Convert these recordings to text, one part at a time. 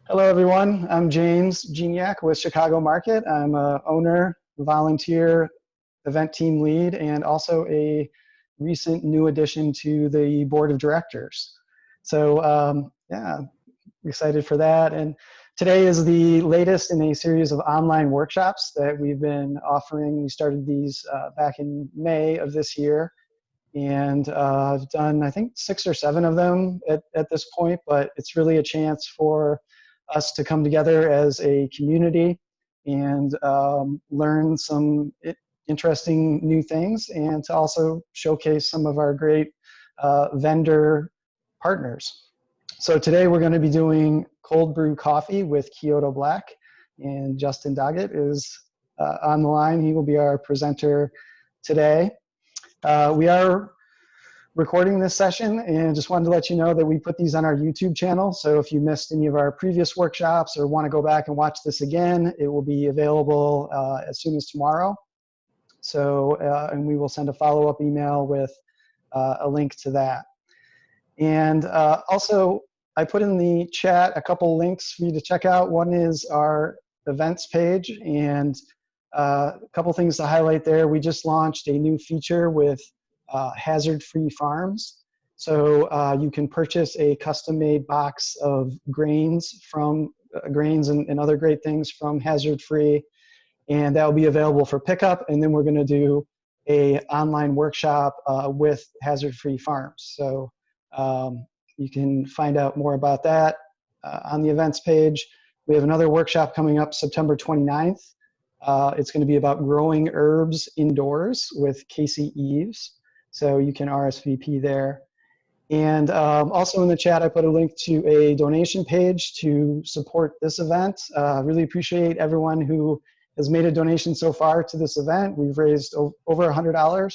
Hello, everyone. I'm James Geniak with Chicago Market. I'm a owner, volunteer, event team lead, and also a recent new addition to the board of directors. So, yeah, excited for that. And today is the latest in a series of online workshops that we've been offering. We started these back in May of this year. And I've done, I think, 6 or 7 of them at this point, but it's really a chance for us to come together as a community and learn some interesting new things, and to also showcase some of our great vendor partners. So today we're going to be doing cold brew coffee with Kyoto Black, and Justin Doggett is on the line. He will be our presenter today. We are recording this session, and just wanted to let you know that we put these on our YouTube channel. So if you missed any of our previous workshops or want to go back and watch this again, it will be available as soon as tomorrow. So, and we will send a follow-up email with a link to that. And also, I put in the chat a couple links for you to check out. One is our events page, and a couple things to highlight there. We just launched a new feature with hazard-free farms. So you can purchase a custom-made box of grains from grains and other great things from hazard-free, and that will be available for pickup. And then we're going to do a online workshop with hazard-free farms. So you can find out more about that on the events page. We have another workshop coming up September 29th. It's going to be about growing herbs indoors with Casey Eves. So you can RSVP there. And also in the chat, I put a link to a donation page to support this event. Really appreciate everyone who has made a donation so far to this event. We've raised over $100,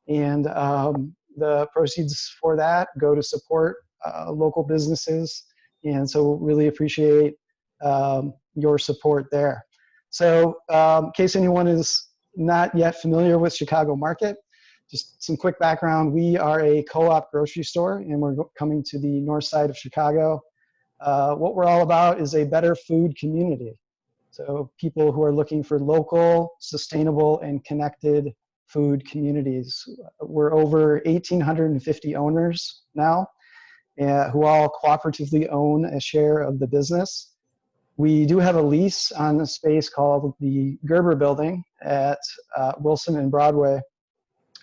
and the proceeds for that go to support local businesses. And so really appreciate your support there. So in case anyone is not yet familiar with Chicago Market, just some quick background. We are a co-op grocery store, and we're coming to the north side of Chicago. What we're all about is a better food community. So people who are looking for local, sustainable, and connected food communities. We're over 1,850 owners now, who all cooperatively own a share of the business. We do have a lease on a space called the Gerber Building at Wilson and Broadway.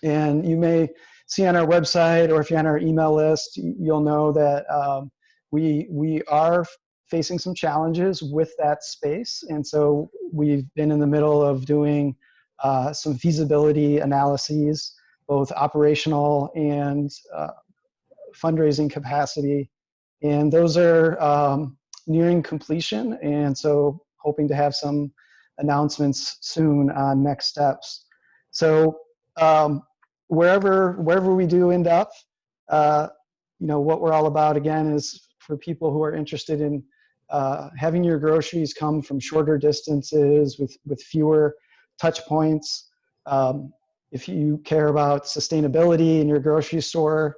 And you may see on our website, or if you're on our email list, you'll know that we are facing some challenges with that space. And so we've been in the middle of doing some feasibility analyses, both operational and fundraising capacity. And those are nearing completion. And so hoping to have some announcements soon on next steps. So wherever we do end up, what we're all about, again, is for people who are interested in having your groceries come from shorter distances with fewer touch points. If you care about sustainability in your grocery store,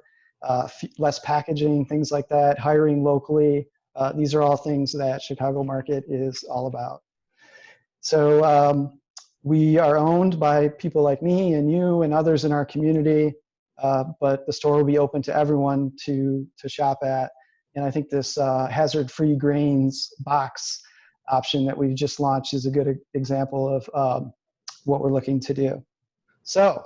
less packaging, things like that, hiring locally, these are all things that Chicago Market is all about. So we are owned by people like me and you and others in our community, but the store will be open to everyone to shop at. And I think this hazard-free grains box option that we've just launched is a good example of what we're looking to do. So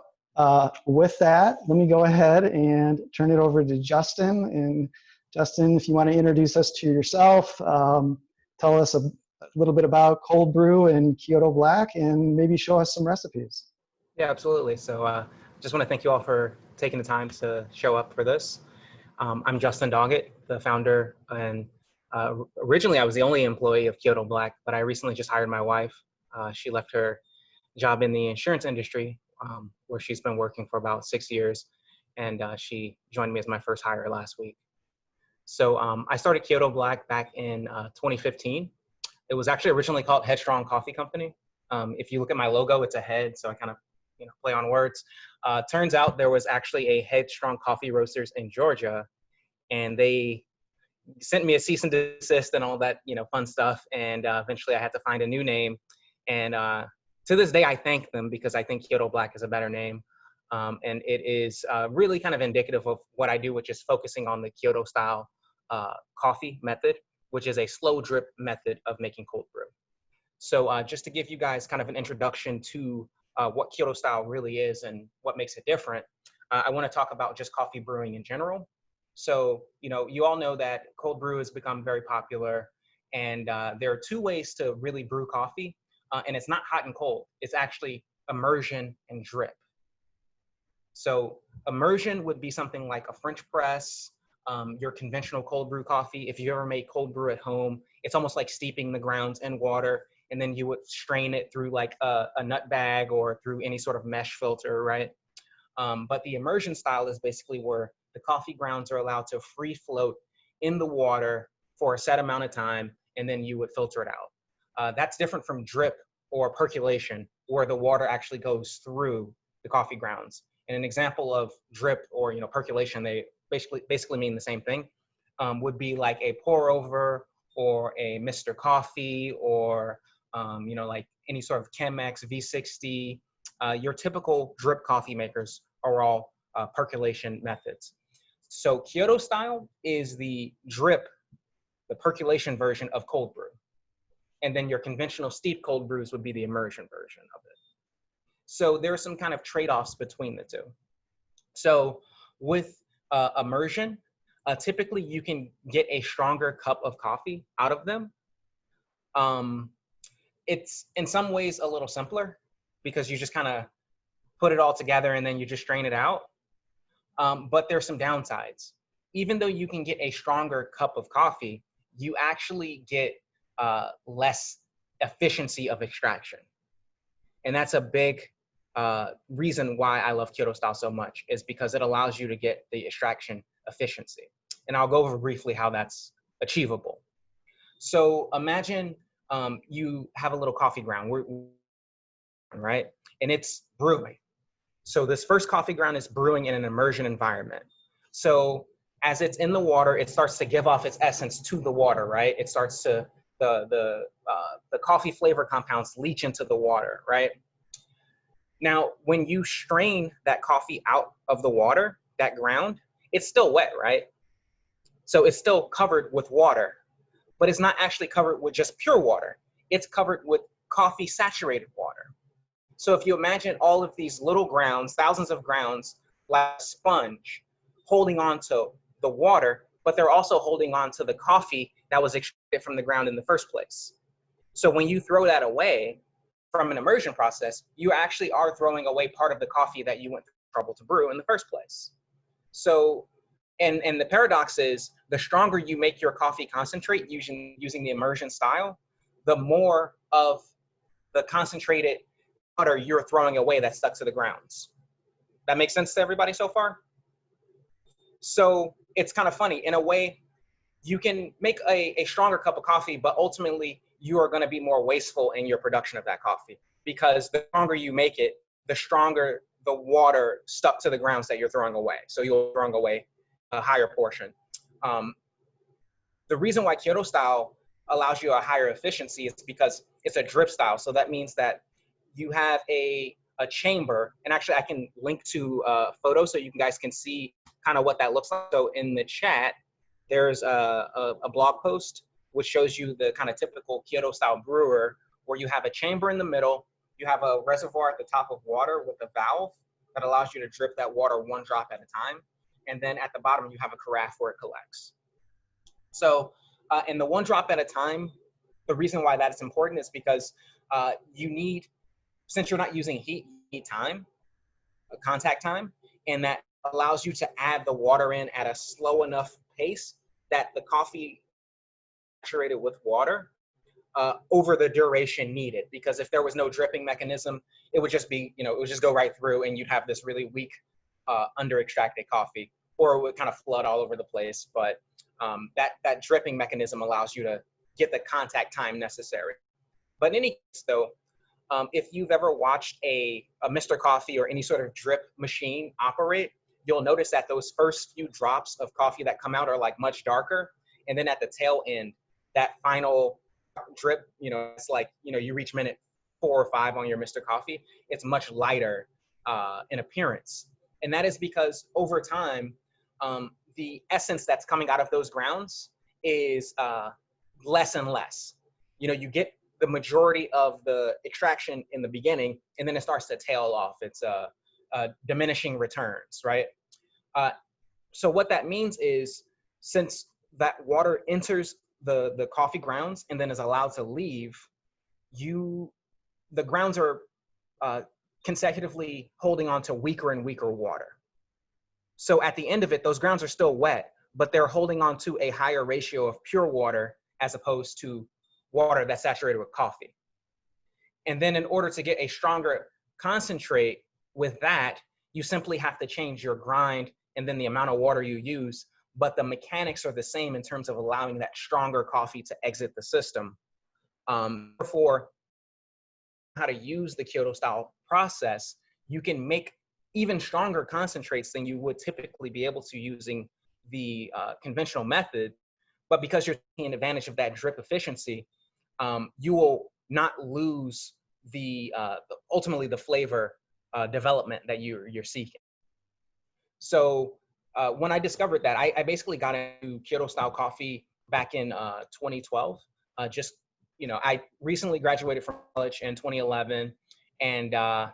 with that, let me go ahead and turn it over to Justin. And Justin, if you want to introduce us to yourself, tell us a little bit about cold brew and Kyoto Black, and maybe show us some recipes. Yeah, absolutely. So just want to thank you all for taking the time to show up for this. I'm Justin Doggett, the founder, and originally I was the only employee of Kyoto Black, but I recently just hired my wife. She left her job in the insurance industry, where she's been working for about 6 years, and she joined me as my first hire last week. So I started Kyoto Black back in 2015. It was actually originally called Headstrong Coffee Company. If you look at my logo, it's a head, so I kind of play on words. Turns out there was actually a Headstrong Coffee Roasters in Georgia, and they sent me a cease and desist and all that, fun stuff. And eventually I had to find a new name. And to this day, I thank them because I think Kyoto Black is a better name. And it is really kind of indicative of what I do, which is focusing on the Kyoto style coffee method, which is a slow drip method of making cold brew. So just to give you guys kind of an introduction to what Kyoto style really is and what makes it different, I want to talk about just coffee brewing in general. So, you all know that cold brew has become very popular, and there are two ways to really brew coffee, and it's not hot and cold. It's actually immersion and drip. So immersion would be something like a French press, your conventional cold brew coffee. If you ever made cold brew at home, it's almost like steeping the grounds in water, and then you would strain it through like a nut bag or through any sort of mesh filter, right? But the immersion style is basically where the coffee grounds are allowed to free float in the water for a set amount of time, and then you would filter it out. That's different from drip or percolation, where the water actually goes through the coffee grounds. And an example of drip or percolation, they basically mean the same thing, would be like a pour over or a Mr. Coffee or like any sort of Chemex V60. Your typical drip coffee makers are all percolation methods. So Kyoto style is the drip, the percolation version of cold brew. And then your conventional steep cold brews would be the immersion version of it. So there are some kind of trade-offs between the two. So with immersion, typically you can get a stronger cup of coffee out of them. It's in some ways a little simpler because you just kind of put it all together and then you just strain it out. But there's some downsides. Even though you can get a stronger cup of coffee, you actually get less efficiency of extraction. And that's a big reason why I love Kyoto style so much, is because it allows you to get the extraction efficiency. And I'll go over briefly how that's achievable. So imagine you have a little coffee ground, right? And it's brewing. So this first coffee ground is brewing in an immersion environment. So as it's in the water, it starts to give off its essence to the water, right? It starts to, the coffee flavor compounds leach into the water, right? Now, when you strain that coffee out of the water, that ground, it's still wet, right? So it's still covered with water, but it's not actually covered with just pure water. It's covered with coffee saturated water. So if you imagine all of these little grounds, thousands of grounds, like a sponge, holding on to the water, but they're also holding on to the coffee that was extracted from the ground in the first place. So when you throw that away from an immersion process, you actually are throwing away part of the coffee that you went through trouble to brew in the first place. So, and the paradox is, the stronger you make your coffee concentrate using the immersion style, the more of the concentrated water you're throwing away that's stuck to the grounds. That makes sense to everybody so far? So it's kind of funny. In a way, you can make a stronger cup of coffee, but ultimately you are going to be more wasteful in your production of that coffee, because the stronger you make it, the stronger the water stuck to the grounds that you're throwing away. So you're throwing away a higher portion. The reason why Kyoto style allows you a higher efficiency is because it's a drip style. So that means that you have a chamber, and actually I can link to a photo so you guys can see kind of what that looks like. So in the chat, there's a blog post which shows you the kind of typical Kyoto style brewer, where you have a chamber in the middle, you have a reservoir at the top of water with a valve that allows you to drip that water one drop at a time. And then at the bottom, you have a carafe where it collects. So in the one drop at a time, the reason why that's important is because you need, since you're not using heat, you need time, contact time, and that allows you to add the water in at a slow enough pace that the coffee saturated with water over the duration needed. Because if there was no dripping mechanism, it would just be, it would just go right through and you'd have this really weak under extracted coffee, or it would kind of flood all over the place. But that dripping mechanism allows you to get the contact time necessary. But in any case though, if you've ever watched a Mr. Coffee or any sort of drip machine operate, you'll notice that those first few drops of coffee that come out are like much darker. And then at the tail end, that final drip, it's like, you reach minute 4 or 5 on your Mr. Coffee, it's much lighter in appearance. And that is because over time, the essence that's coming out of those grounds is less and less. You get the majority of the extraction in the beginning, and then it starts to tail off. It's diminishing returns, right? So what that means is, since that water enters the coffee grounds and then is allowed to leave, the grounds are consecutively holding on to weaker and weaker water. So at the end of it, those grounds are still wet, but they're holding on to a higher ratio of pure water as opposed to water that's saturated with coffee. And then in order to get a stronger concentrate with that, you simply have to change your grind and then the amount of water you use, but the mechanics are the same in terms of allowing that stronger coffee to exit the system. Therefore, how to use the Kyoto style process, you can make even stronger concentrates than you would typically be able to using the conventional method. But because you're taking advantage of that drip efficiency, you will not lose ultimately the flavor development that you're seeking. So when I discovered that, I basically got into Kyoto style coffee back in 2012. I recently graduated from college in 2011, and I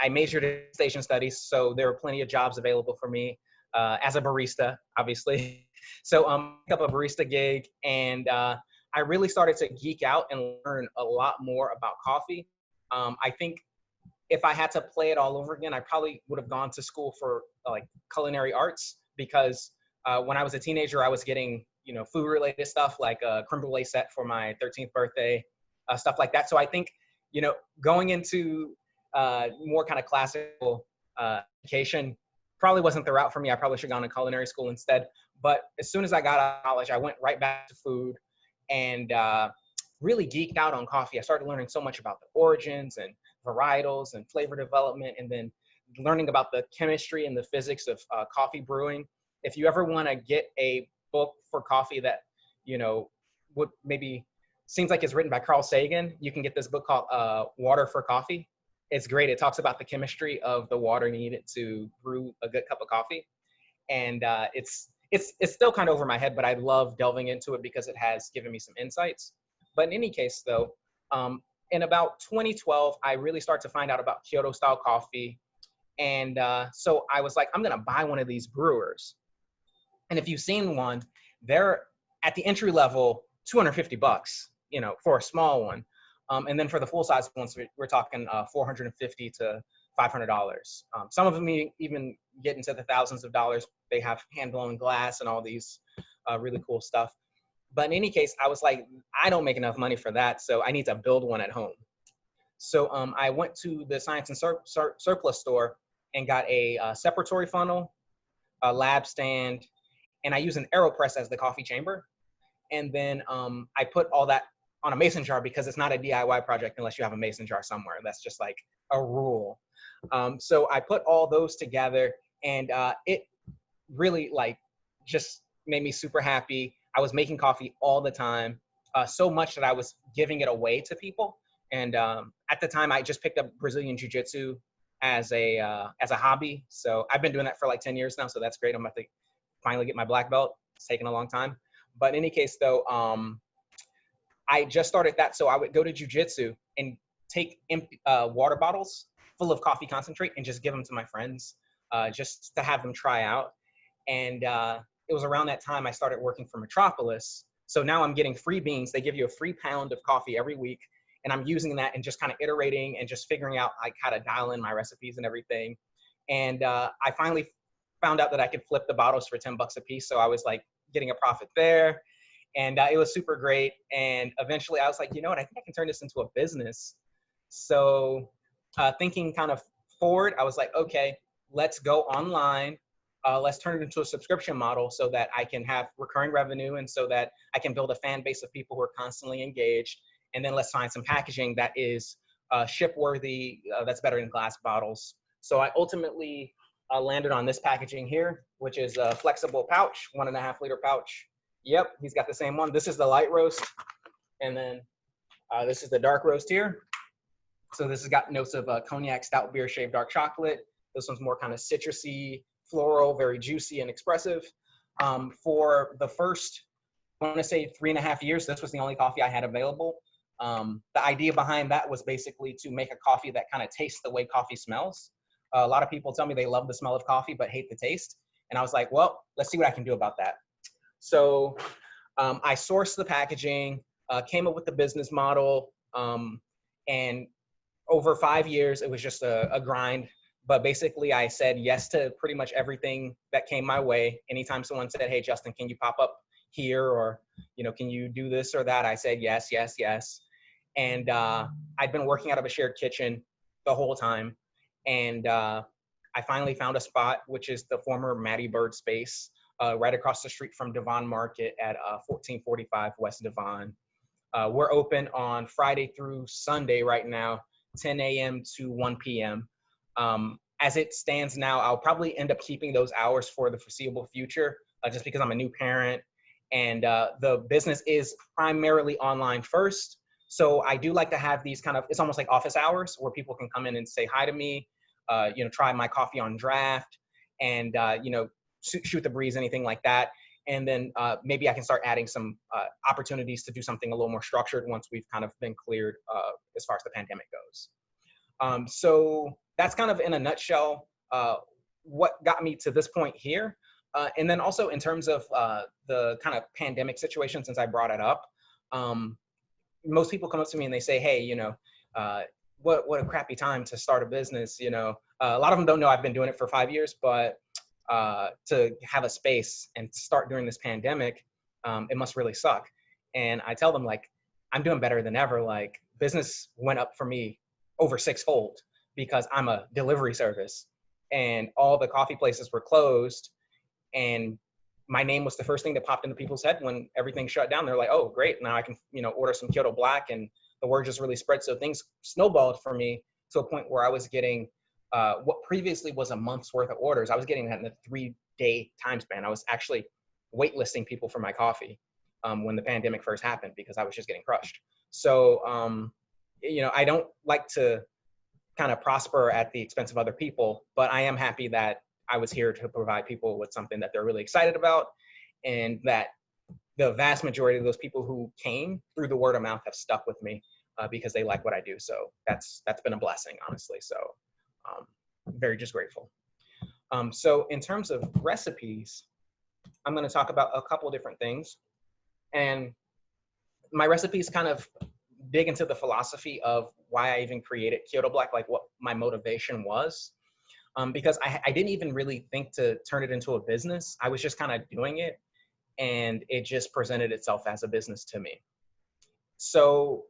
majored in station studies, so there were plenty of jobs available for me as a barista, obviously. So I picked up a barista gig, and I really started to geek out and learn a lot more about coffee. I think if I had to play it all over again, I probably would have gone to school for like culinary arts, because when I was a teenager, I was getting, food related stuff like a creme brulee set for my 13th birthday, stuff like that. So I think, going into more kind of classical education probably wasn't the route for me. I probably should have gone to culinary school instead. But as soon as I got out of college, I went right back to food and really geeked out on coffee. I started learning so much about the origins and varietals and flavor development, and then learning about the chemistry and the physics of coffee brewing. If you ever want to get a book for coffee that, would maybe seems like it's written by Carl Sagan, you can get this book called Water for Coffee. It's great. It talks about the chemistry of the water needed to brew a good cup of coffee. And it's still kind of over my head, but I love delving into it because it has given me some insights. But in any case, though, in about 2012, I really started to find out about Kyoto style coffee. And so I was like, I'm going to buy one of these brewers. And if you've seen one, they're at the entry level, $250, for a small one. And then for the full size ones, we're talking $450 to $500. Some of them even get into the thousands of dollars. They have hand blown glass and all these really cool stuff. But in any case, I was like, I don't make enough money for that, so I need to build one at home. So I went to the Science and Surplus store and got a separatory funnel, a lab stand, and I use an AeroPress as the coffee chamber. And then I put all that on a mason jar, because it's not a DIY project unless you have a mason jar somewhere. That's just like a rule. So I put all those together, and it really just made me super happy. I was making coffee all the time, so much that I was giving it away to people. And at the time, I just picked up Brazilian Jiu-Jitsu as a hobby. So I've been doing that for like 10 years now. So that's great. I'm about to finally get my black belt. It's taken a long time. But in any case, though, I just started that. So I would go to Jiu-Jitsu and take empty water bottles full of coffee concentrate and just give them to my friends, just to have them try out. And it was around that time I started working for Metropolis. So now I'm getting free beans. They give you a free pound of coffee every week. And I'm using that and just kind of iterating and just figuring out like how to dial in my recipes and everything. And I finally found out that I could flip the bottles for $10 a piece. So I was like getting a profit there. And it was super great. And eventually I was like, you know what, I think I can turn this into a business. So thinking kind of forward, I was like, okay, let's go online. Let's turn it into a subscription model so that I can have recurring revenue and so that I can build a fan base of people who are constantly engaged. And then let's find some packaging that is ship worthy, that's better than glass bottles. So I ultimately landed on this packaging here, which is a flexible pouch, 1.5 liter pouch. Yep, he's got the same one. This is the light roast, and then this is the dark roast here. So this has got notes of cognac, stout beer, shaved dark chocolate. This one's more kind of citrusy, floral, very juicy and expressive. For the first, I want to say 3.5 years, this was the only coffee I had available. The idea behind that was basically to make a coffee that kind of tastes the way coffee smells. A lot of people tell me they love the smell of coffee but hate the taste. And I was like, well, let's see what I can do about that. So I sourced the packaging, came up with the business model, and over 5 years, it was just a grind. But basically, I said yes to pretty much everything that came my way. Anytime someone said, hey, Justin, can you pop up here? Or, can you do this or that? I said yes, yes, yes. And I'd been working out of a shared kitchen the whole time. And I finally found a spot, which is the former Matty Bird space, right across the street from Devon Market at 1445 West Devon. We're open on Friday through Sunday right now, 10 a.m. to 1 p.m. As it stands now, I'll probably end up keeping those hours for the foreseeable future, just because I'm a new parent, and the business is primarily online first. So I do like to have these kind of, it's almost like office hours where people can come in and say hi to me, try my coffee on draft, and shoot the breeze, anything like that. And then maybe I can start adding some opportunities to do something a little more structured once we've kind of been cleared as far as the pandemic goes. So that's kind of in a nutshell what got me to this point here. And then also in terms of the kind of pandemic situation, since I brought it up, most people come up to me and they say, hey, what a crappy time to start a business. A lot of them don't know I've been doing it for 5 years, but to have a space and start during this pandemic, it must really suck. And I tell them, like, I'm doing better than ever. Like, business went up for me over 6-fold because I'm a delivery service and all the coffee places were closed. And my name was the first thing that popped into people's head when everything shut down. They're like, oh, great. Now I can, order some Kyoto Black. And the word just really spread. So things snowballed for me to a point where I was getting what previously was a month's worth of orders. I was getting that in a 3-day time span. I was actually waitlisting people for my coffee when the pandemic first happened because I was just getting crushed. So, I don't like to kind of prosper at the expense of other people, but I am happy that I was here to provide people with something that they're really excited about, and that the vast majority of those people who came through the word of mouth have stuck with me because they like what I do. So that's been a blessing, honestly. So very just grateful. So in terms of recipes, I'm going to talk about a couple of different things. And my recipes kind of dig into the philosophy of why I even created Kyoto Black, like what my motivation was. Because I didn't even really think to turn it into a business. I was just kind of doing it, and it just presented itself as a business to me. So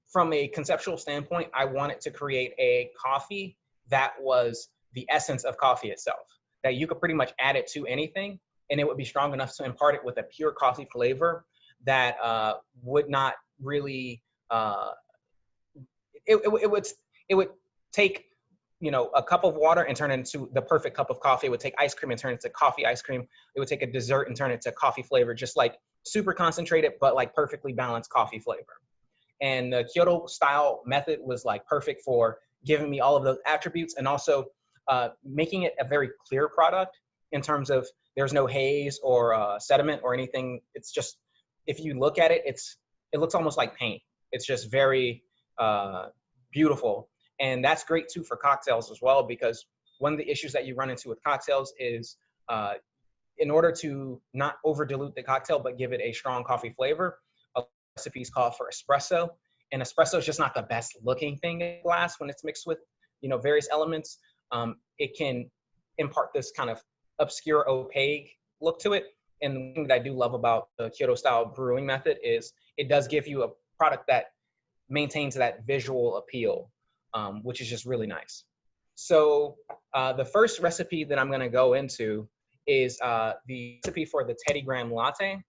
from a conceptual standpoint, I wanted to create a coffee that was the essence of coffee itself, that you could pretty much add it to anything, and it would be strong enough to impart it with a pure coffee flavor that would not really, it would take, a cup of water and turn it into the perfect cup of coffee. It would take ice cream and turn it into coffee ice cream. It would take a dessert and turn it to coffee flavor, just like super concentrated, but like perfectly balanced coffee flavor. And the Kyoto style method was like perfect for giving me all of those attributes, and also making it a very clear product in terms of there's no haze or sediment or anything. It's just, if you look at it, it looks almost like paint. It's just very beautiful. And that's great too for cocktails as well, because one of the issues that you run into with cocktails is in order to not over dilute the cocktail, but give it a strong coffee flavor, recipes call for espresso. And espresso is just not the best looking thing in glass when it's mixed with, various elements. It can impart this kind of obscure, opaque look to it. And the thing that I do love about the Kyoto style brewing method is it does give you a product that maintains that visual appeal, which is just really nice. So the first recipe that I'm going to go into is the recipe for the Teddy Graham latte.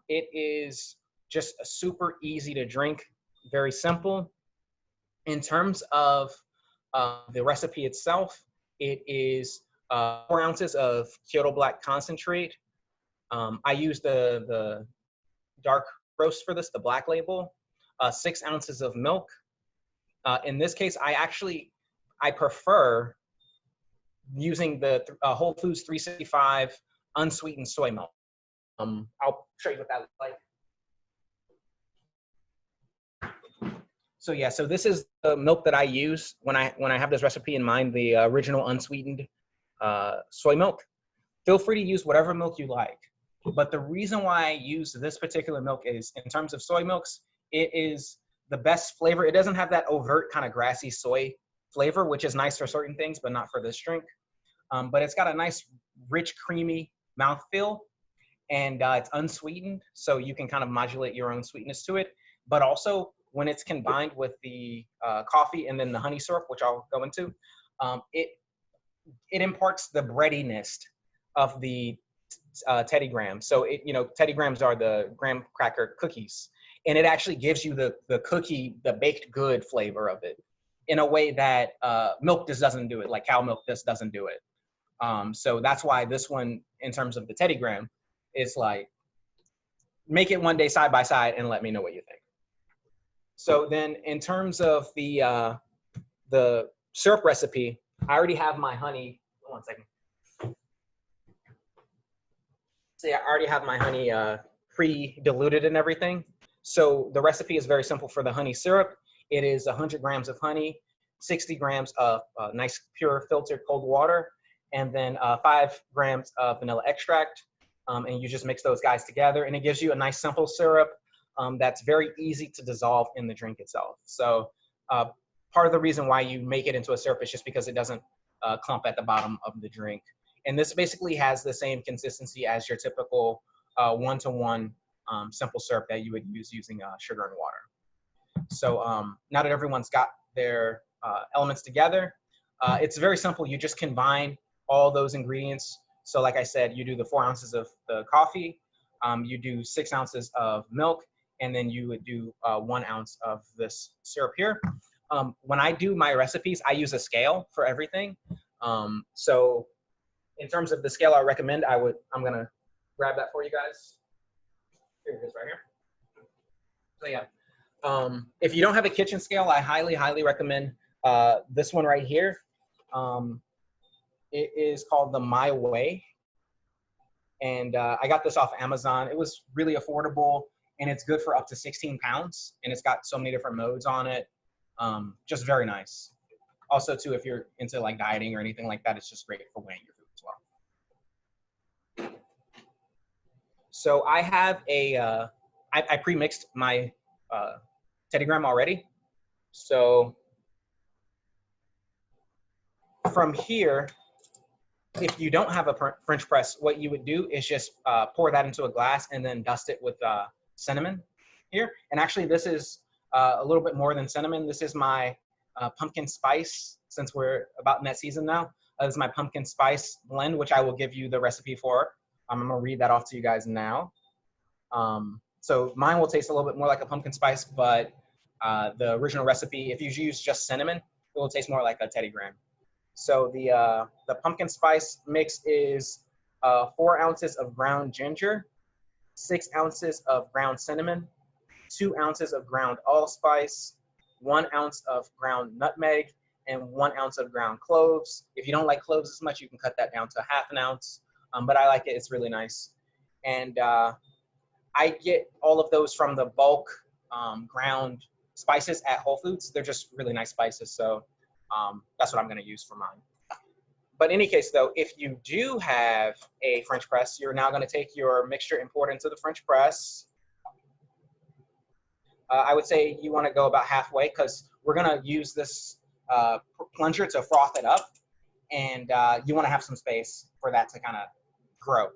It is just a super easy to drink, very simple. In terms of the recipe itself, it is 4 ounces of Kyoto Black concentrate, I use the dark roast for this, the black label, 6 ounces of milk. In this case, I prefer using the Whole Foods 365 unsweetened soy milk. I'll show you what that looks like. So yeah, so this is the milk that I use when I have this recipe in mind, the original unsweetened soy milk. Feel free to use whatever milk you like. But the reason why I use this particular milk is, in terms of soy milks, it is the best flavor. It doesn't have that overt kind of grassy soy flavor, which is nice for certain things, but not for this drink. But it's got a nice, rich, creamy mouthfeel, and it's unsweetened, so you can kind of modulate your own sweetness to it. But also, when it's combined with the coffee and then the honey syrup, which I'll go into, it imparts the breadiness of the Teddy Graham. So Teddy Grahams are the graham cracker cookies, and it actually gives you the cookie, the baked good flavor of it, in a way that milk just doesn't do it, like cow milk just doesn't do it. So that's why this one, in terms of the Teddy Graham, is like, make it one day side by side and let me know what you think. So then, in terms of the syrup recipe, I already have my honey. One second. See, I already have my honey pre-diluted and everything. So the recipe is very simple for the honey syrup. It is 100 grams of honey, 60 grams of nice pure filtered cold water, and then 5 grams of vanilla extract. And you just mix those guys together, and it gives you a nice simple syrup that's very easy to dissolve in the drink itself. So part of the reason why you make it into a syrup is just because it doesn't clump at the bottom of the drink. And this basically has the same consistency as your typical one-to-one simple syrup that you would use using sugar and water. So now that everyone's got their elements together, it's very simple. You just combine all those ingredients. So like I said, you do the 4 ounces of the coffee, you do 6 ounces of milk, and then you would do 1 ounce of this syrup here. When I do my recipes, I use a scale for everything. So in terms of the scale I recommend, I'm gonna grab that for you guys. Here it is right here. So yeah, if you don't have a kitchen scale, I highly recommend this one right here. It is called the My Way, and I got this off Amazon. It was really affordable, and it's good for up to 16 pounds, and it's got so many different modes on it. Just very nice. Also, too, if you're into like dieting or anything like that, it's just great for weighing your food as well. So I have I pre-mixed my Teddy Graham already. So from here, if you don't have a French press, what you would do is just pour that into a glass and then dust it with cinnamon here. And actually, this is a little bit more than cinnamon. This is my pumpkin spice, since we're about in that season now. This is my pumpkin spice blend, which I will give you the recipe for. I'm going to read that off to you guys now. So mine will taste a little bit more like a pumpkin spice, but the original recipe, if you use just cinnamon, it will taste more like a Teddy Graham. So the pumpkin spice mix is 4 ounces of ground ginger, 6 ounces of ground cinnamon, 2 ounces of ground allspice, 1 ounce of ground nutmeg, and 1 ounce of ground cloves. If you don't like cloves as much, you can cut that down to ½ an ounce. But I like it; it's really nice. And I get all of those from the bulk ground spices at Whole Foods. They're just really nice spices, so that's what I'm going to use for mine. But in any case, though, if you do have a French press, you're now going to take your mixture and pour it into the French press. I would say you want to go about halfway, because we're going to use this plunger to froth it up, and you want to have some space for that to kind of grow.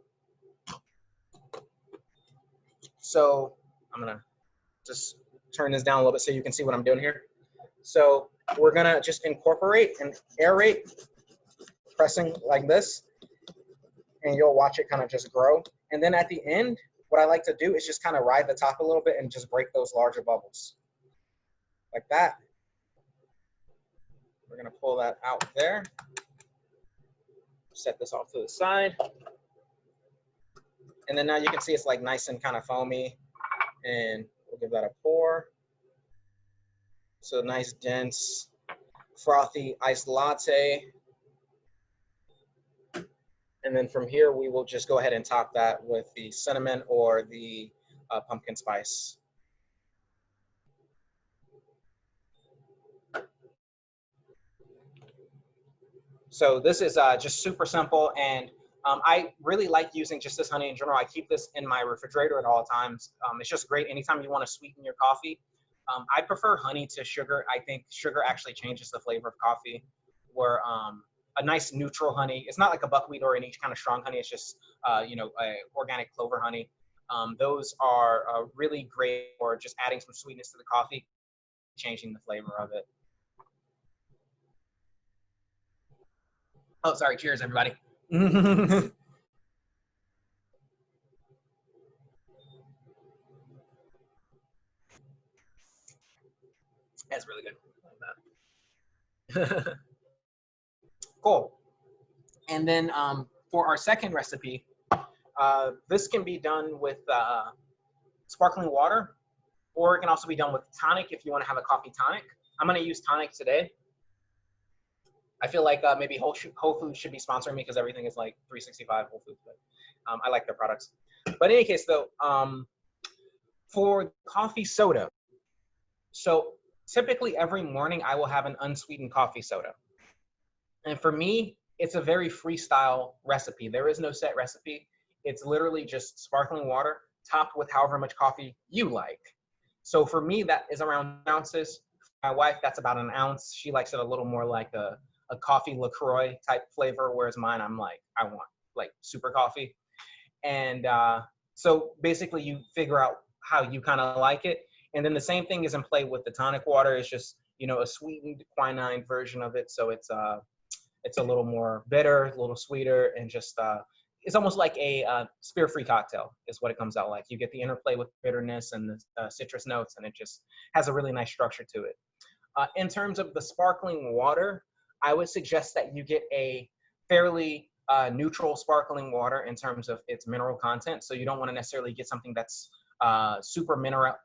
So I'm going to just turn this down a little bit so you can see what I'm doing here. So we're going to just incorporate and aerate, pressing like this, and you'll watch it kind of just grow. And then at the end, what I like to do is just kind of ride the top a little bit and just break those larger bubbles like that. We're going to pull that out there. Set this off to the side. And then now you can see it's like nice and kind of foamy. And we'll give that a pour. So nice, dense, frothy iced latte. And then from here, we will just go ahead and top that with the cinnamon or the pumpkin spice. So this is just super simple, and I really like using just this honey in general. I keep this in my refrigerator at all times. It's just great anytime you want to sweeten your coffee. I prefer honey to sugar. I think sugar actually changes the flavor of coffee, where a nice neutral honey, it's not like a buckwheat or any kind of strong honey, it's just, you know, organic clover honey. Those are really great for just adding some sweetness to the coffee, changing the flavor of it. Oh, sorry. Cheers, everybody. That's really good. I like that. Cool. And then for our second recipe, this can be done with sparkling water, or it can also be done with tonic if you want to have a coffee tonic. I'm going to use tonic today. I feel like maybe Whole Foods should be sponsoring me because everything is like 365 Whole Foods, but I like their products. But in any case, though, for coffee soda, so typically every morning I will have an unsweetened coffee soda. And for me, it's a very freestyle recipe. There is no set recipe. It's literally just sparkling water topped with however much coffee you like. So for me, that is around ounces. For my wife, that's about an ounce. She likes it a little more like a coffee LaCroix type flavor, whereas mine, I'm like, I want like super coffee. And so basically you figure out how you kind of like it. And then the same thing is in play with the tonic water. It's just, you know, a sweetened quinine version of it. So it's a little more bitter, a little sweeter, and just it's almost like a spear-free cocktail is what it comes out like. You get the interplay with bitterness and the citrus notes, and it just has a really nice structure to it. In terms of the sparkling water, I would suggest that you get a fairly neutral sparkling water in terms of its mineral content. So you don't want to necessarily get something that's super mineral,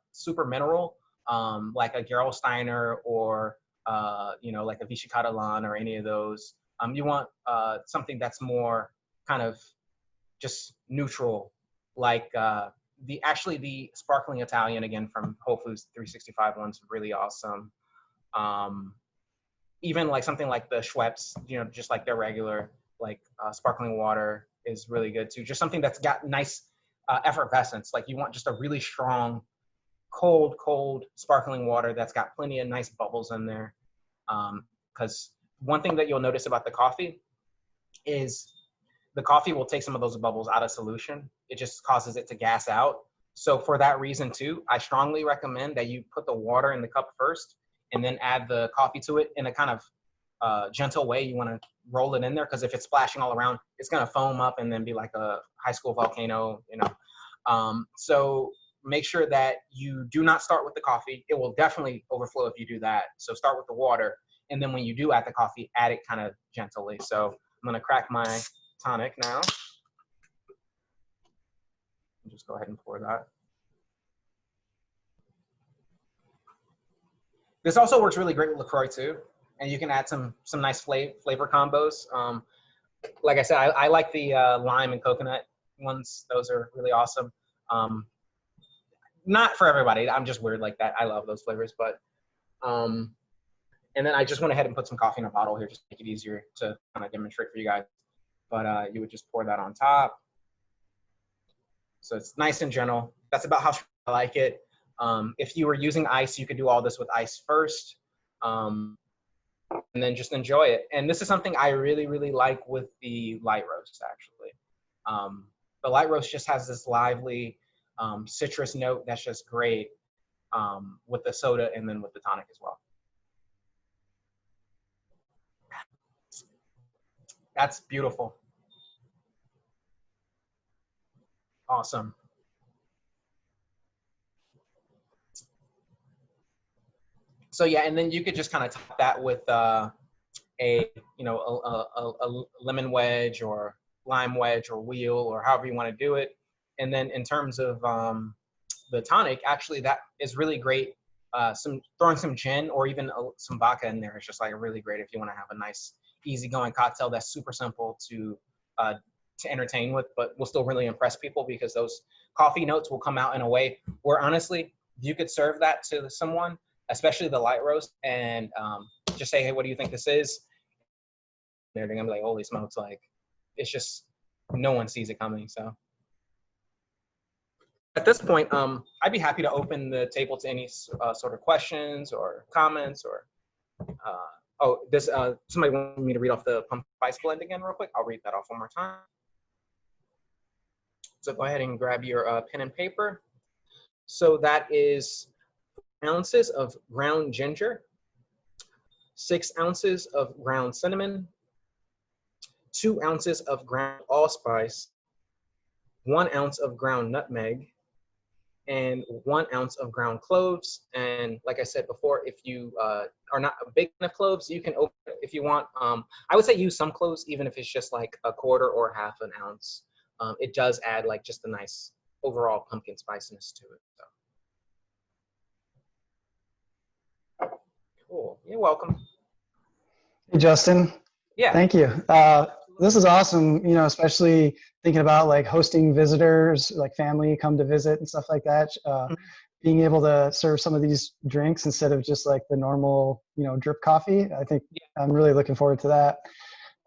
like a Gerolsteiner or you know, like a Vichy Catalan or any of those. You want something that's more kind of just neutral, like the sparkling Italian, again, from Whole Foods 365 one's really awesome. Even like something like the Schweppes, you know, just like their regular like sparkling water is really good too. Just something that's got nice effervescence. Like you want just a really strong, cold sparkling water that's got plenty of nice bubbles in there. Because one thing that you'll notice about the coffee is the coffee will take some of those bubbles out of solution. It just causes it to gas out. So for that reason too, I strongly recommend that you put the water in the cup first and then add the coffee to it in a kind of gentle way. You want to roll it in there, because if it's splashing all around, it's going to foam up and then be like a high school volcano, you know. So make sure that you do not start with the coffee. It will definitely overflow if you do that. So start with the water, and then when you do add the coffee, add it kind of gently. So I'm going to crack my tonic now. Just go ahead and pour that. This also works really great with LaCroix too, and you can add some nice flavor combos. Like I said, I like the lime and coconut ones. Those are really awesome. Not for everybody. I'm just weird like that. I love those flavors, but and then I just went ahead and put some coffee in a bottle here just to make it easier to kind of demonstrate for you guys. But you would just pour that on top. So it's nice and gentle. That's about how I like it. If you were using ice, you could do all this with ice first, and then just enjoy it. And this is something I really like with the light roast, actually. The light roast just has this lively citrus note that's just great with the soda and then with the tonic as well. That's beautiful. Awesome. So yeah, and then you could just kind of top that with a lemon wedge or lime wedge or wheel or however you want to do it. And then in terms of the tonic, actually that is really great. Throwing some gin or even some vodka in there is just like really great if you want to have a nice, easygoing cocktail that's super simple to entertain with, but will still really impress people because those coffee notes will come out in a way where honestly, you could serve that to someone, especially the light roast, and just say, hey, what do you think this is? They're gonna be like, holy smokes, like it's just no one sees it coming. So at this point, I'd be happy to open the table to any sort of questions or comments or somebody wanted me to read off the pumpkin spice blend again real quick. I'll read that off one more time. So go ahead and grab your pen and paper. So that is ounces of ground ginger, 6 ounces of ground cinnamon, 2 ounces of ground allspice, 1 ounce of ground nutmeg, and 1 ounce of ground cloves. And like I said before, if you are not a big fan of cloves, you can open it if you want. I would say use some cloves, even if it's just like a quarter or half an ounce. It does add like just a nice overall pumpkin spiciness to it. So. Cool. You're welcome. Hey, Justin. Yeah. Thank you. This is awesome, you know, especially thinking about like hosting visitors, like family come to visit and stuff like that. Being able to serve some of these drinks instead of just like the normal, you know, drip coffee. I think I'm really looking forward to that.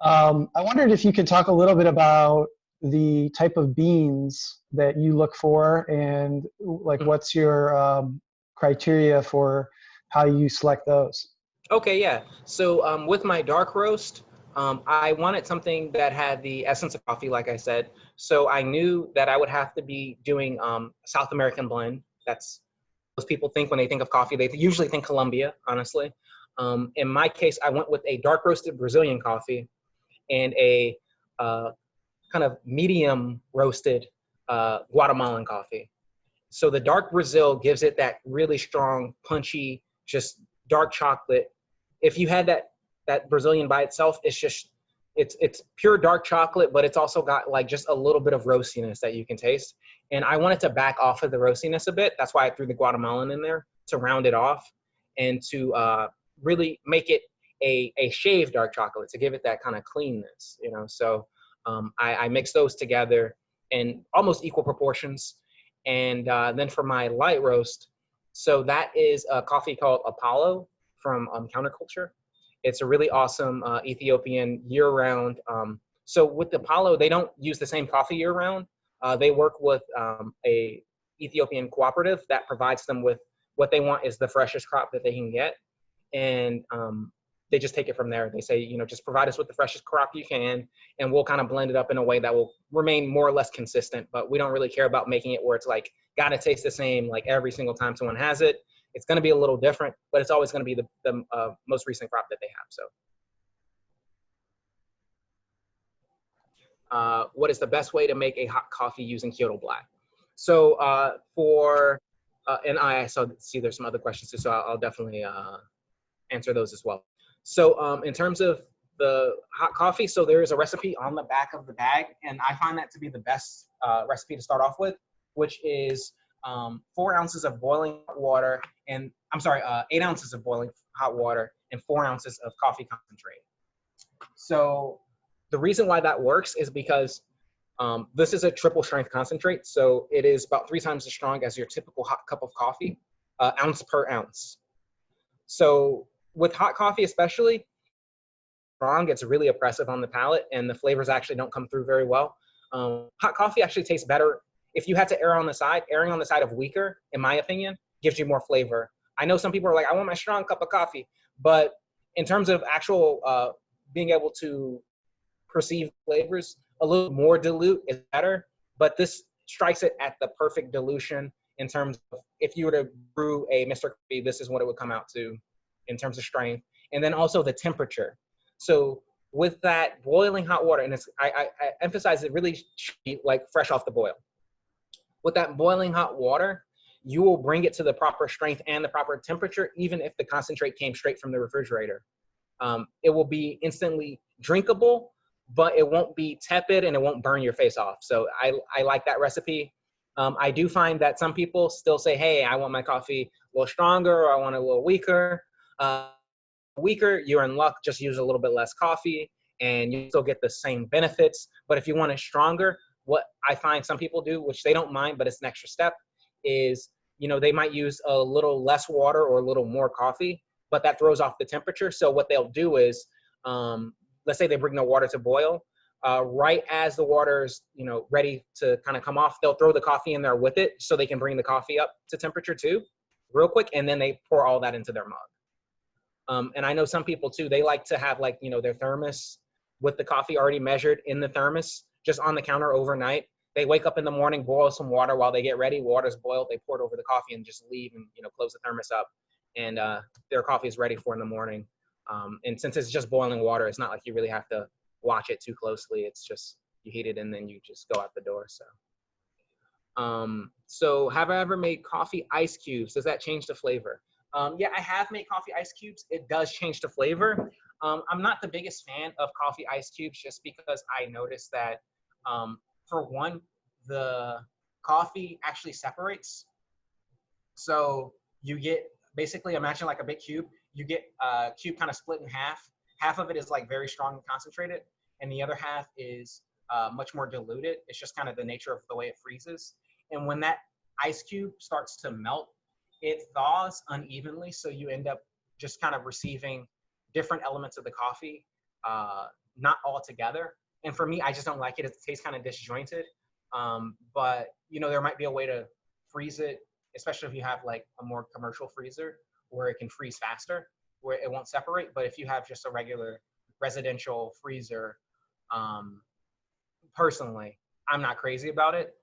I wondered if you could talk a little bit about the type of beans that you look for and like what's your criteria for how you select those. Okay, yeah. So with my dark roast, I wanted something that had the essence of coffee, like I said. So I knew that I would have to be doing South American blend. That's most people think when they think of coffee, they usually think Colombia, honestly. In my case, I went with a dark roasted Brazilian coffee and a kind of medium roasted Guatemalan coffee. So the dark Brazil gives it that really strong, punchy, just dark chocolate. If you had that Brazilian by itself, it's pure dark chocolate, but it's also got like just a little bit of roastiness that you can taste. And I wanted to back off of the roastiness a bit. That's why I threw the Guatemalan in there to round it off and to really make it a shaved dark chocolate to give it that kind of cleanness, you know. So I mixed those together in almost equal proportions. And then for my light roast, so that is a coffee called Apollo from Counterculture. It's a really awesome Ethiopian year-round. So with Apollo, they don't use the same coffee year-round. They work with a Ethiopian cooperative that provides them with what they want is the freshest crop that they can get. And they just take it from there. They say, you know, just provide us with the freshest crop you can, and we'll kind of blend it up in a way that will remain more or less consistent. But we don't really care about making it where it's like, gotta taste the same like every single time someone has it. It's going to be a little different, but it's always going to be the most recent crop that they have. So what is the best way to make a hot coffee using Kyoto Black? So and I see there's some other questions too, so I'll definitely answer those as well. So in terms of the hot coffee, so there is a recipe on the back of the bag, and I find that to be the best recipe to start off with, which is 4 ounces of boiling hot water, and 8 ounces of boiling hot water and 4 ounces of coffee concentrate. So the reason why that works is because this is a triple strength concentrate, so it is about 3 times as strong as your typical hot cup of coffee, ounce per ounce. So with hot coffee especially, strong gets really oppressive on the palate, and the flavors actually don't come through very well. Hot coffee actually tastes better. If you had to erring on the side of weaker, in my opinion, gives you more flavor. I know some people are like, I want my strong cup of coffee, but in terms of actual being able to perceive flavors, a little more dilute is better, but this strikes it at the perfect dilution in terms of if you were to brew a Mr. Coffee, this is what it would come out to in terms of strength. And then also the temperature. So with that boiling hot water, and I emphasize it really should be like fresh off the boil. With that boiling hot water, you will bring it to the proper strength and the proper temperature, even if the concentrate came straight from the refrigerator. It will be instantly drinkable, but it won't be tepid and it won't burn your face off. So I like that recipe. I do find that some people still say, hey, I want my coffee a little stronger, or I want it a little weaker. Weaker, you're in luck, just use a little bit less coffee and you still get the same benefits. But if you want it stronger, what I find some people do, which they don't mind, but it's an extra step, is, they might use a little less water or a little more coffee, but that throws off the temperature. So what they'll do is, let's say they bring the water to boil, right as the water's, ready to kind of come off, they'll throw the coffee in there with it so they can bring the coffee up to temperature too, real quick, and then they pour all that into their mug. And I know some people too, they like to have their thermos with the coffee already measured in the thermos, just on the counter overnight. They wake up in the morning, boil some water while they get ready. Water's boiled, they pour it over the coffee and just leave and, close the thermos up. And their coffee is ready for in the morning. And since it's just boiling water, it's not like you really have to watch it too closely. It's just, you heat it and then you just go out the door. So have I ever made coffee ice cubes? Does that change the flavor? Yeah, I have made coffee ice cubes. It does change the flavor. I'm not the biggest fan of coffee ice cubes just because I noticed that, for one, the coffee actually separates. So you get, basically imagine like a big cube. You get a cube kind of split in half. Half of it is like very strong and concentrated, and the other half is much more diluted. It's just kind of the nature of the way it freezes. And when that ice cube starts to melt, it thaws unevenly, so you end up just kind of receiving different elements of the coffee, not all together. And for me, I just don't like it. It tastes kind of disjointed. But there might be a way to freeze it, especially if you have like a more commercial freezer where it can freeze faster, where it won't separate. But if you have just a regular residential freezer, personally, I'm not crazy about it.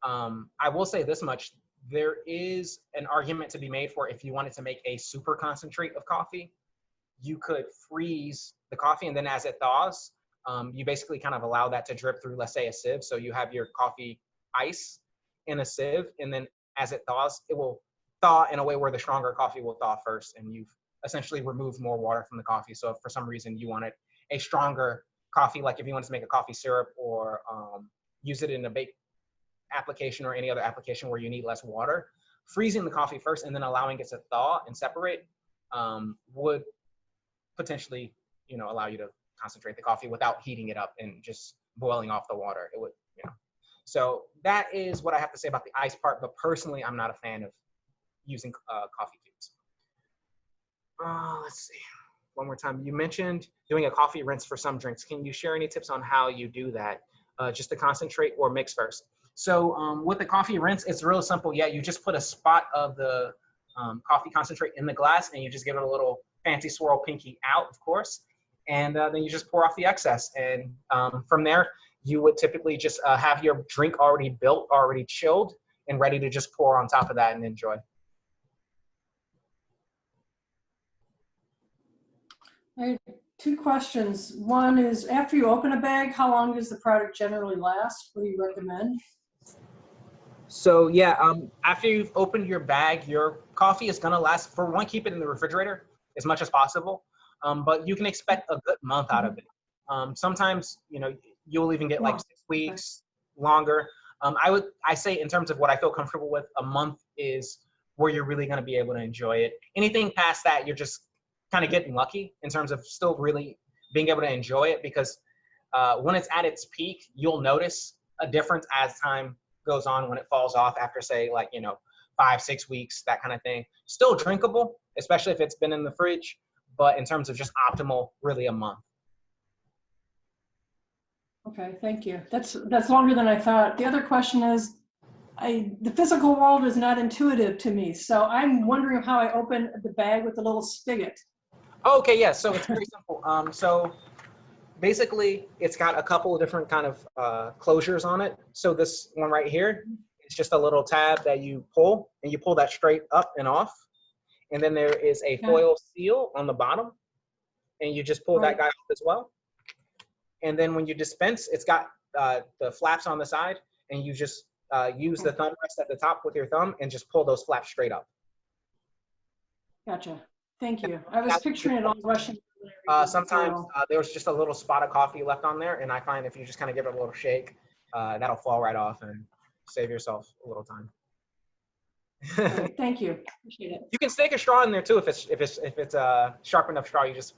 I will say this much. There is an argument to be made for if you wanted to make a super concentrate of coffee, you could freeze the coffee, and then as it thaws, you basically kind of allow that to drip through, let's say, a sieve. So you have your coffee ice in a sieve, and then as it thaws, it will thaw in a way where the stronger coffee will thaw first, and you've essentially removed more water from the coffee. So if for some reason you wanted a stronger coffee, like if you wanted to make a coffee syrup or use it in a bake application or any other application where you need less water, freezing the coffee first and then allowing it to thaw and separate would potentially, allow you to concentrate the coffee without heating it up and just boiling off the water. It would, So that is what I have to say about the ice part. But personally, I'm not a fan of using coffee cubes. Let's see. One more time. You mentioned doing a coffee rinse for some drinks. Can you share any tips on how you do that? Just to concentrate or mix first? So with the coffee rinse, it's real simple. Yeah, you just put a spot of the coffee concentrate in the glass, and you just give it a little fancy swirl, pinky out, of course. And then you just pour off the excess. And from there, you would typically just have your drink already built, already chilled, and ready to just pour on top of that and enjoy. I have two questions. One is, after you open a bag, how long does the product generally last? What do you recommend? So yeah, after you've opened your bag, your coffee is gonna last. For one, keep it in the refrigerator as much as possible, but you can expect a good month out of it. Sometimes, you'll even get like 6 weeks, longer. I say in terms of what I feel comfortable with, a month is where you're really gonna be able to enjoy it. Anything past that, you're just kind of getting lucky in terms of still really being able to enjoy it, because when it's at its peak, you'll notice a difference as time goes on when it falls off after, say, 5-6 weeks, that kind of thing. Still drinkable, especially if it's been in the fridge, but in terms of just optimal, really a month. Okay, thank you. That's longer than I thought. The other question is, the physical world is not intuitive to me, so I'm wondering how I open the bag with the little spigot. Okay, yeah, so it's pretty simple. So basically, it's got a couple of different kind of closures on it. So this one right here, it's just a little tab that you pull, and you pull that straight up and off. And then there is a foil seal on the bottom, and you just pull that guy off as well. And then when you dispense, it's got the flaps on the side, and you just use the thumb rest at the top with your thumb and just pull those flaps straight up. Gotcha. Thank you. I was picturing it all rushing. Sometimes there's just a little spot of coffee left on there, and I find if you just kind of give it a little shake, that'll fall right off. And save yourself a little time. Great, thank you. Appreciate it. You can stick a straw in there too if it's a sharp enough straw. You just.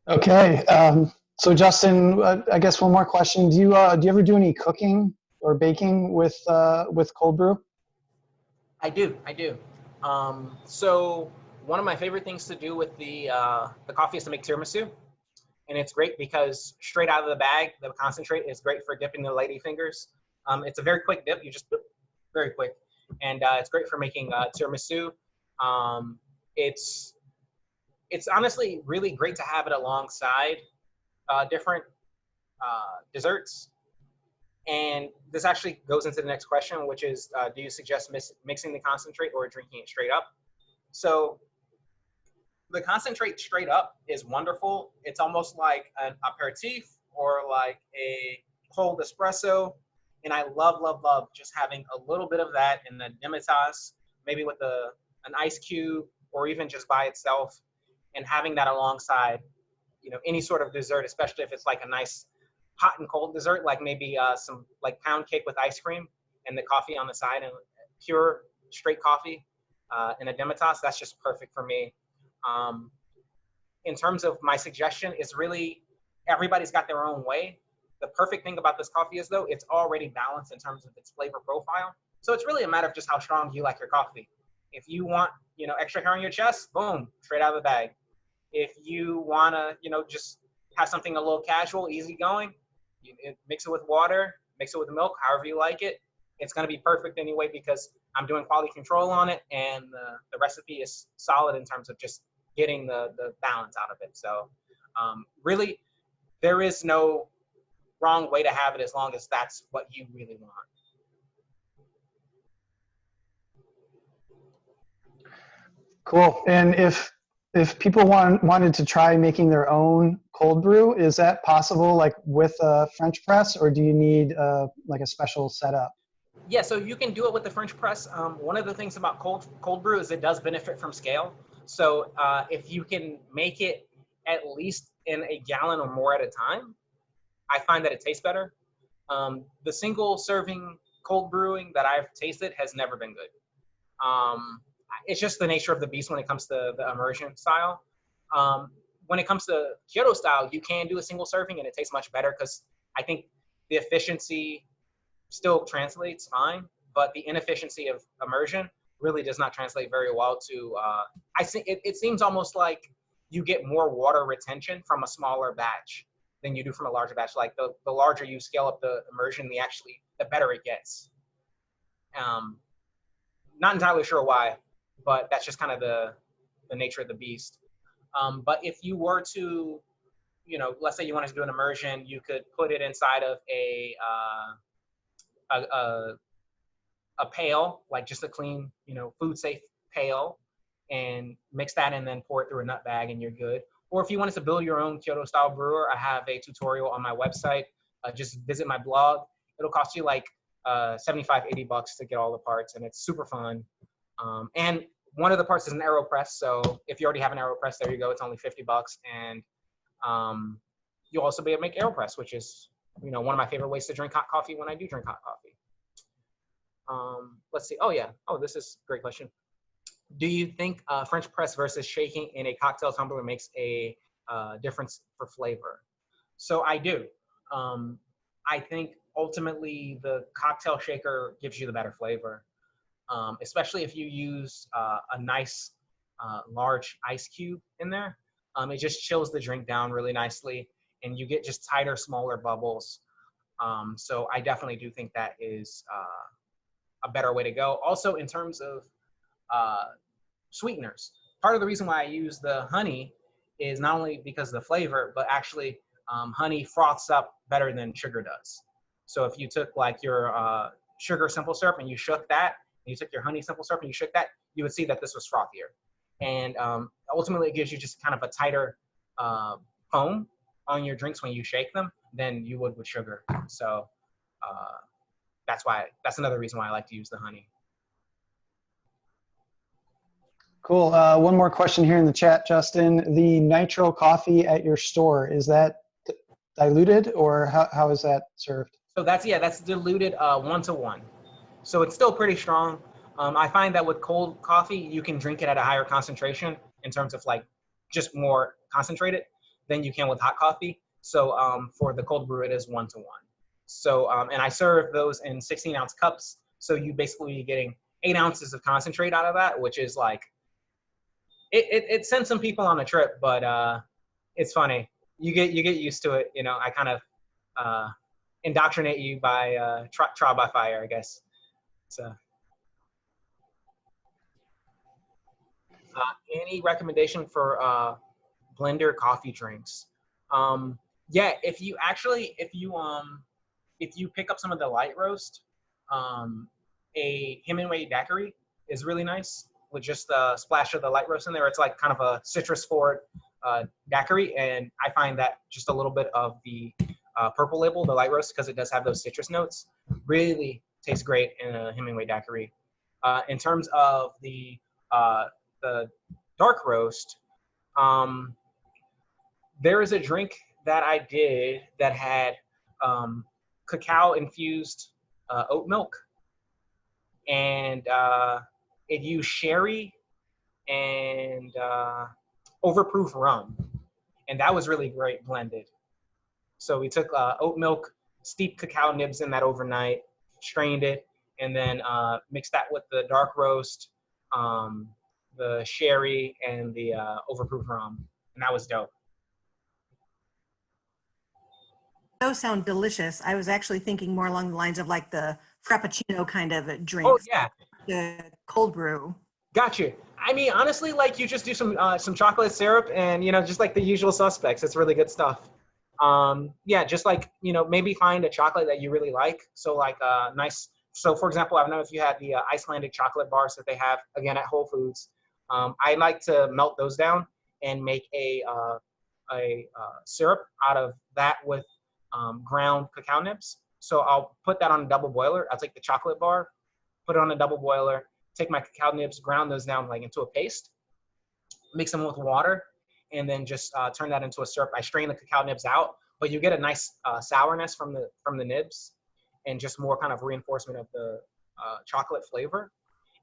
Okay. So Justin, I guess one more question. Do you ever do any cooking or baking with cold brew? I do. So one of my favorite things to do with the coffee is to make tiramisu, and it's great because straight out of the bag, the concentrate is great for dipping the lady fingers. It's a very quick dip. You just boop, very quick, and it's great for making tiramisu. It's honestly really great to have it alongside different desserts. And this actually goes into the next question, which is, do you suggest mixing the concentrate or drinking it straight up? So the concentrate straight up is wonderful. It's almost like an aperitif or like a cold espresso. And I love just having a little bit of that in the demitasse, maybe with an ice cube or even just by itself, and having that alongside, any sort of dessert, especially if it's like a nice hot and cold dessert, like maybe some like pound cake with ice cream and the coffee on the side and pure straight coffee in a demitasse. That's just perfect for me. In terms of my suggestion, is really everybody's got their own way. The perfect thing about this coffee is though, it's already balanced in terms of its flavor profile. So it's really a matter of just how strong you like your coffee. If you want, extra hair on your chest, boom, straight out of the bag. If you want to, just have something a little casual, easygoing, mix it with water, mix it with milk, however you like it. It's going to be perfect anyway because I'm doing quality control on it, and the recipe is solid in terms of just getting the balance out of it. So really, there is no wrong way to have it as long as that's what you really want. Cool. And if people wanted to try making their own cold brew, is that possible, like with a French press, or do you need like a special setup? Yeah, so you can do it with the French press. One of the things about cold brew is it does benefit from scale. So if you can make it at least in a gallon or more at a time, I find that it tastes better. The single serving cold brewing that I've tasted has never been good. It's just the nature of the beast when it comes to the immersion style. When it comes to Kyoto style, you can do a single serving and it tastes much better because I think the efficiency still translates fine, but the inefficiency of immersion really does not translate very well to, I think it seems almost like you get more water retention from a smaller batch than you do from a larger batch. Like the larger you scale up the immersion, the better it gets. Not entirely sure why, but that's just kind of the nature of the beast. But if you were to, let's say you wanted to do an immersion, you could put it inside of a pail, like just a clean, food safe pail, and mix that and then pour it through a nut bag and you're good. Or if you wanted to build your own Kyoto style brewer, I have a tutorial on my website. Just visit my blog. It'll cost you like $75, $80 to get all the parts, and it's super fun. And one of the parts is an AeroPress. So if you already have an AeroPress, there you go. It's only $50, and you'll also be able to make AeroPress, which is one of my favorite ways to drink hot coffee when I do drink hot coffee. Let's see. Oh yeah. Oh, this is a great question. Do you think French press versus shaking in a cocktail tumbler makes a difference for flavor? So I do. I think ultimately the cocktail shaker gives you the better flavor, especially if you use a nice large ice cube in there. It just chills the drink down really nicely, and you get just tighter, smaller bubbles. So I definitely do think that is a better way to go. Also, in terms of sweeteners, part of the reason why I use the honey is not only because of the flavor, but actually honey froths up better than sugar does. So if you took like your sugar simple syrup and you shook that, and you took your honey simple syrup and you shook that, you would see that this was frothier. And ultimately, it gives you just kind of a tighter foam on your drinks when you shake them than you would with sugar. So that's another reason why I like to use the honey. Cool. One more question here in the chat, Justin. The nitro coffee at your store, is that diluted, or how is that served? So that's diluted 1-to-1. So it's still pretty strong. I find that with cold coffee, you can drink it at a higher concentration in terms of like just more concentrated than you can with hot coffee. So for the cold brew, it is 1-to-1. So, and I serve those in 16-ounce cups. So you basically be getting 8 ounces of concentrate out of that, which is like, it sends some people on a trip, but it's funny. You get used to it. You know, I kind of indoctrinate you by trial by fire, I guess. So, any recommendation for blender coffee drinks? Yeah, if you pick up some of the light roast, a Hemingway daiquiri is really nice with just a splash of the light roast in there. It's like kind of a citrus forward daiquiri, and I find that just a little bit of the purple label, the light roast, because it does have those citrus notes, really tastes great in a Hemingway daiquiri. In terms of the dark roast, there is a drink that I did that had cacao infused oat milk, and it used sherry and overproof rum, and that was really great blended. So we took oat milk, steeped cacao nibs in that overnight, strained it, and then mixed that with the dark roast, the sherry, and the overproof rum, and that was dope. Those sound delicious. I was actually thinking more along the lines of like the Frappuccino kind of drink. Oh yeah, the cold brew. Gotcha. I mean, honestly, like you just do some chocolate syrup and, you know, just like the usual suspects. It's really good stuff. Yeah, just like, you know, maybe find a chocolate that you really like. So like nice. So for example, I don't know if you had the Icelandic chocolate bars that they have again at Whole Foods. I like to melt those down and make a syrup out of that with ground cacao nibs. So I'll put that on a double boiler. I'll take the chocolate bar, put it on a double boiler, take my cacao nibs, ground those down like into a paste, mix them with water, and then just turn that into a syrup. I strain the cacao nibs out, but you get a nice sourness from the nibs and just more kind of reinforcement of the chocolate flavor.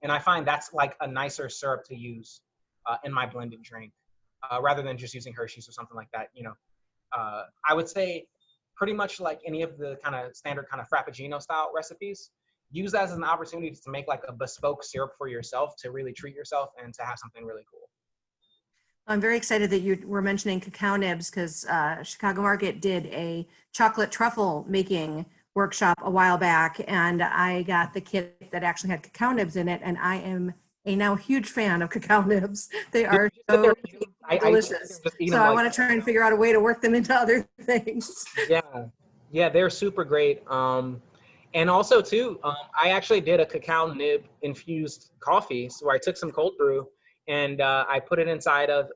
And I find that's like a nicer syrup to use in my blended drink rather than just using Hershey's or something like that. You know, I would say pretty much like any of the kind of standard kind of Frappuccino style recipes, use that as an opportunity to make like a bespoke syrup for yourself to really treat yourself and to have something really cool. I'm very excited that you were mentioning cacao nibs because Chicago Market did a chocolate truffle making workshop a while back, and I got the kit that actually had cacao nibs in it, and I am a now huge fan of cacao nibs. They are so delicious. So I want to try and figure out a way to work them into other things. Yeah, they're super great. And also too, I actually did a cacao nib infused coffee. So I took some cold brew and I put it inside of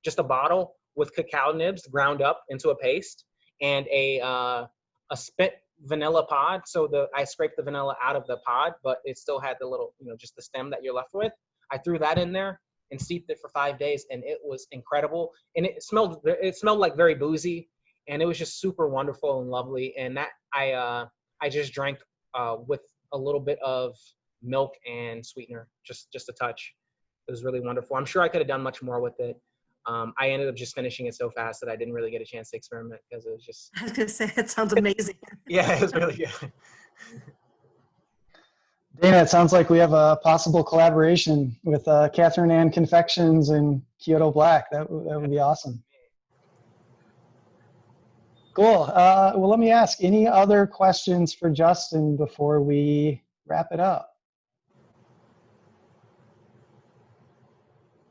just a bottle with cacao nibs ground up into a paste and a spent vanilla pod. So I scraped the vanilla out of the pod, but it still had the little, you know, just the stem that you're left with. I threw that in there and steeped it for 5 days, and it was incredible. And it smelled like very boozy, and it was just super wonderful and lovely. And that I just drank with a little bit of milk and sweetener, just a touch. It was really wonderful. I'm sure I could have done much more with it. I ended up just finishing it so fast that I didn't really get a chance to experiment because it was just. I was going to say, it sounds amazing. Yeah, it was really good. Dana, it sounds like we have a possible collaboration with Catherine Ann Confections and Kyoto Black. That would be awesome. Cool. Well, let me ask, any other questions for Justin before we wrap it up?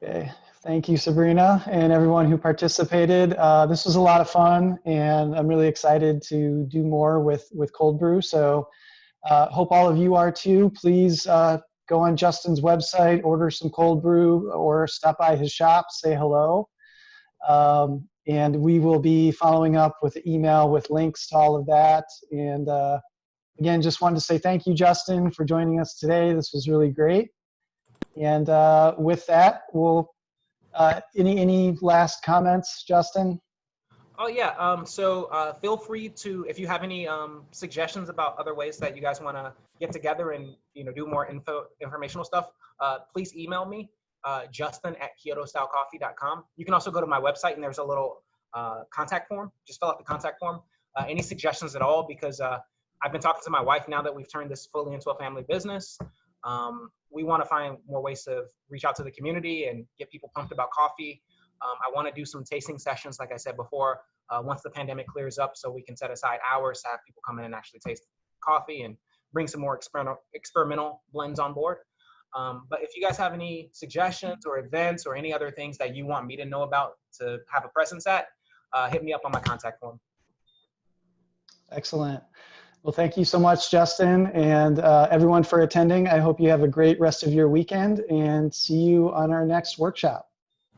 Okay. Thank you, Sabrina, and everyone who participated. This was a lot of fun, and I'm really excited to do more with Cold Brew. So hope all of you are too. Please go on Justin's website, order some Cold Brew, or stop by his shop, say hello. And we will be following up with an email with links to all of that. And again, just wanted to say thank you, Justin, for joining us today. This was really great. And with that, we'll, any last comments, Justin? Oh yeah, so feel free to, if you have any suggestions about other ways that you guys want to get together and do more informational stuff, please email me, justin@kyotostylecoffee.com. You can also go to my website and there's a little contact form. Just fill out the contact form. Any suggestions at all, because I've been talking to my wife now that we've turned this fully into a family business. We want to find more ways to reach out to the community and get people pumped about coffee. I want to do some tasting sessions, like I said before, once the pandemic clears up, so we can set aside hours to have people come in and actually taste coffee and bring some more experimental blends on board. But if you guys have any suggestions or events or any other things that you want me to know about to have a presence at, hit me up on my contact form. Excellent. Well, thank you so much, Justin, and everyone for attending. I hope you have a great rest of your weekend and see you on our next workshop.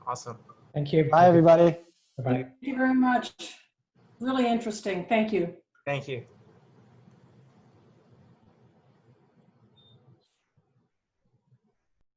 Awesome. Thank you. Bye, everybody. Bye-bye. Thank you very much. Really interesting. Thank you. Thank you.